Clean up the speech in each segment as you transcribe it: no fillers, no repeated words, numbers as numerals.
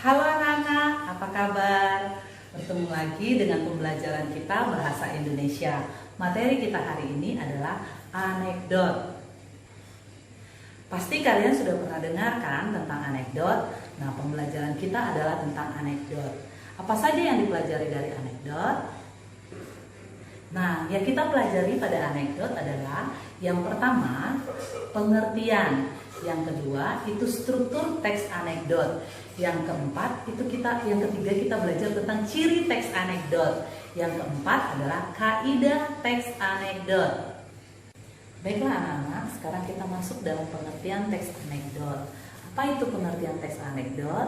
Halo anak-anak, apa kabar? Bertemu lagi dengan pembelajaran kita bahasa Indonesia. Materi kita hari ini adalah anekdot. Pasti kalian sudah pernah dengar kan tentang anekdot? Nah, pembelajaran kita adalah tentang anekdot. Apa saja yang dipelajari dari anekdot? Nah, yang kita pelajari pada anekdot adalah yang pertama, pengertian. Yang kedua, itu struktur teks anekdot. Yang keempat, yang ketiga kita belajar tentang ciri teks anekdot. Yang keempat adalah kaidah teks anekdot. Baiklah anak-anak, sekarang kita masuk dalam pengertian teks anekdot. Apa itu pengertian teks anekdot?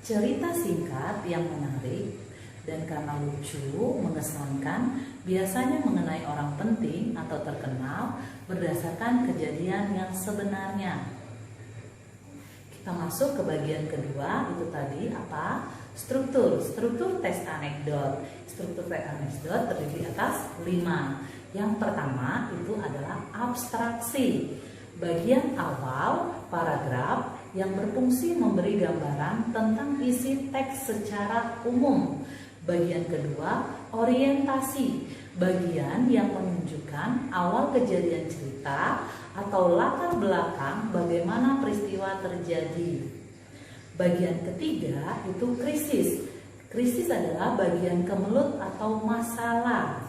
Cerita singkat yang menarik dan karena lucu, mengesankan, biasanya mengenai orang penting atau terkenal berdasarkan kejadian yang sebenarnya. Kita masuk ke bagian kedua, itu tadi apa? Struktur teks anekdot. Struktur teks anekdot terdiri atas 5. Yang pertama itu adalah abstraksi. Bagian awal paragraf yang berfungsi memberi gambaran tentang isi teks secara umum. Bagian kedua, orientasi. Bagian yang menunjukkan awal kejadian cerita atau latar belakang bagaimana peristiwa terjadi. Bagian ketiga itu krisis. Krisis adalah bagian kemelut atau masalah.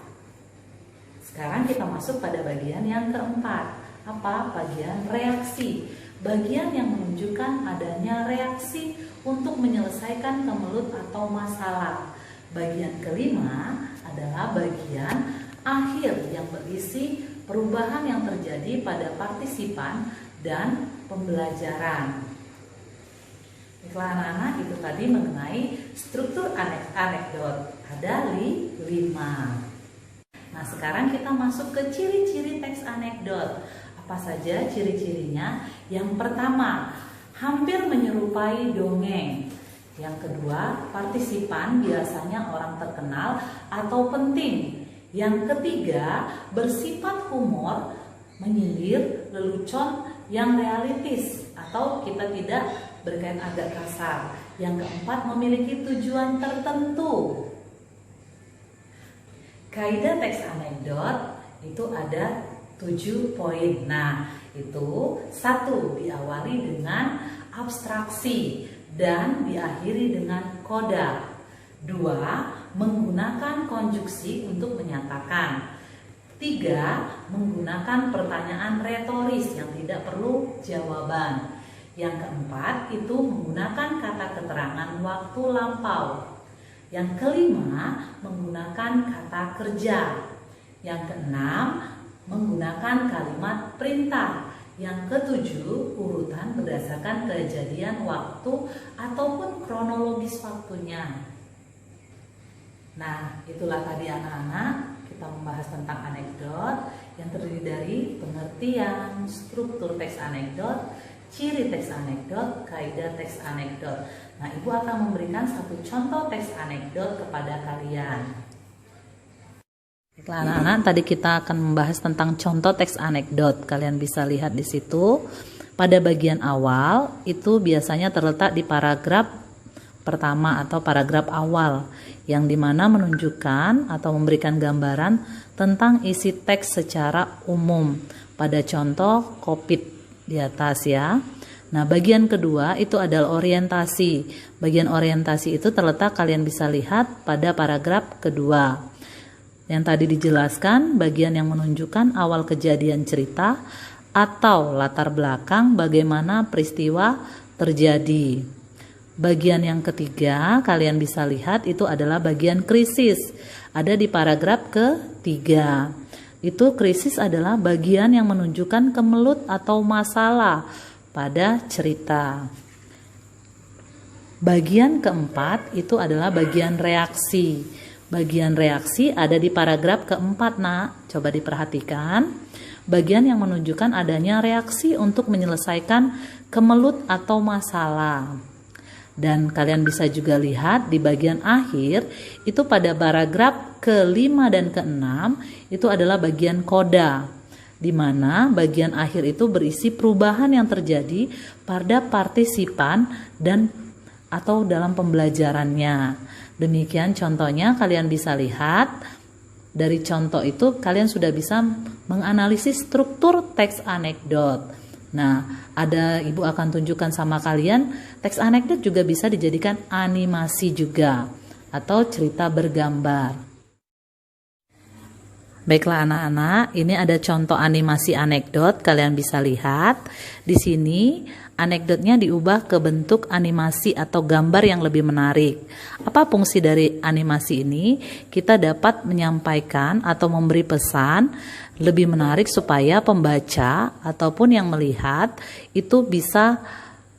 Sekarang kita masuk pada bagian yang keempat. Apa? Bagian reaksi. Bagian yang menunjukkan adanya reaksi untuk menyelesaikan kemelut atau masalah. Bagian kelima adalah bagian akhir yang berisi perubahan yang terjadi pada partisipan dan pembelajaran. Baiklah anak-anak, itu tadi mengenai struktur anekdot. Ada 5. Nah, sekarang kita masuk ke ciri-ciri teks anekdot. Apa saja ciri-cirinya? Yang pertama, hampir menyerupai dongeng. Yang kedua, partisipan biasanya orang terkenal atau penting. Yang ketiga, bersifat humor, menyindir, lelucon yang realistis atau kita tidak berkait agak kasar. Yang keempat, memiliki tujuan tertentu. Kaidah teks anekdot itu ada 7 poin. Nah, itu 1, diawali dengan abstraksi dan diakhiri dengan koda. 2, menggunakan konjuksi untuk menyatakan. 3, menggunakan pertanyaan retoris yang tidak perlu jawaban. Yang keempat, itu menggunakan kata keterangan waktu lampau. Yang kelima, menggunakan kata kerja. Yang keenam, menggunakan kalimat perintah. Yang ketujuh, urutan berdasarkan kejadian waktu ataupun kronologis waktunya. Nah, itulah tadi anak-anak, kita membahas tentang anekdot yang terdiri dari pengertian, struktur teks anekdot, ciri teks anekdot, kaidah teks anekdot. Nah, Ibu akan memberikan satu contoh teks anekdot kepada kalian. Baiklah anak-anak, tadi kita akan membahas tentang contoh teks anekdot. Kalian bisa lihat di situ. Pada bagian awal itu biasanya terletak di paragraf pertama atau paragraf awal, yang dimana menunjukkan atau memberikan gambaran tentang isi teks secara umum. Pada contoh COVID di atas ya. Nah, bagian kedua itu adalah orientasi. Bagian orientasi itu terletak, kalian bisa lihat pada paragraf kedua. Yang tadi dijelaskan, bagian yang menunjukkan awal kejadian cerita atau latar belakang bagaimana peristiwa terjadi. Bagian yang ketiga, kalian bisa lihat itu adalah bagian krisis. Ada di paragraf ketiga. Itu krisis adalah bagian yang menunjukkan kemelut atau masalah pada cerita. Bagian keempat itu adalah bagian reaksi. Bagian reaksi ada di paragraf keempat, nak. Coba diperhatikan. Bagian yang menunjukkan adanya reaksi untuk menyelesaikan kemelut atau masalah. Dan kalian bisa juga lihat di bagian akhir, itu pada paragraf ke-5 dan ke-6, itu adalah bagian koda. Di mana bagian akhir itu berisi perubahan yang terjadi pada partisipan dan atau dalam pembelajarannya. Demikian contohnya, kalian bisa lihat dari contoh itu kalian sudah bisa menganalisis struktur teks anekdot. Nah, ibu akan tunjukkan sama kalian, teks anekdot juga bisa dijadikan animasi juga atau cerita bergambar. Baiklah anak-anak, ini ada contoh animasi anekdot, kalian bisa lihat. Di sini anekdotnya diubah ke bentuk animasi atau gambar yang lebih menarik. Apa fungsi dari animasi ini? Kita dapat menyampaikan atau memberi pesan lebih menarik supaya pembaca ataupun yang melihat itu bisa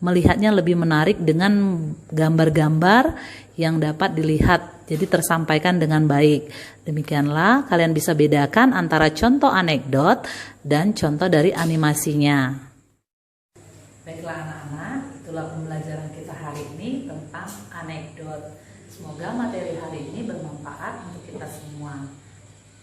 melihatnya lebih menarik dengan gambar-gambar yang dapat dilihat, jadi tersampaikan dengan baik. Demikianlah kalian bisa bedakan antara contoh anekdot dan contoh dari animasinya. Baiklah anak-anak, itulah pembelajaran kita hari ini tentang anekdot. Semoga materi hari ini bermanfaat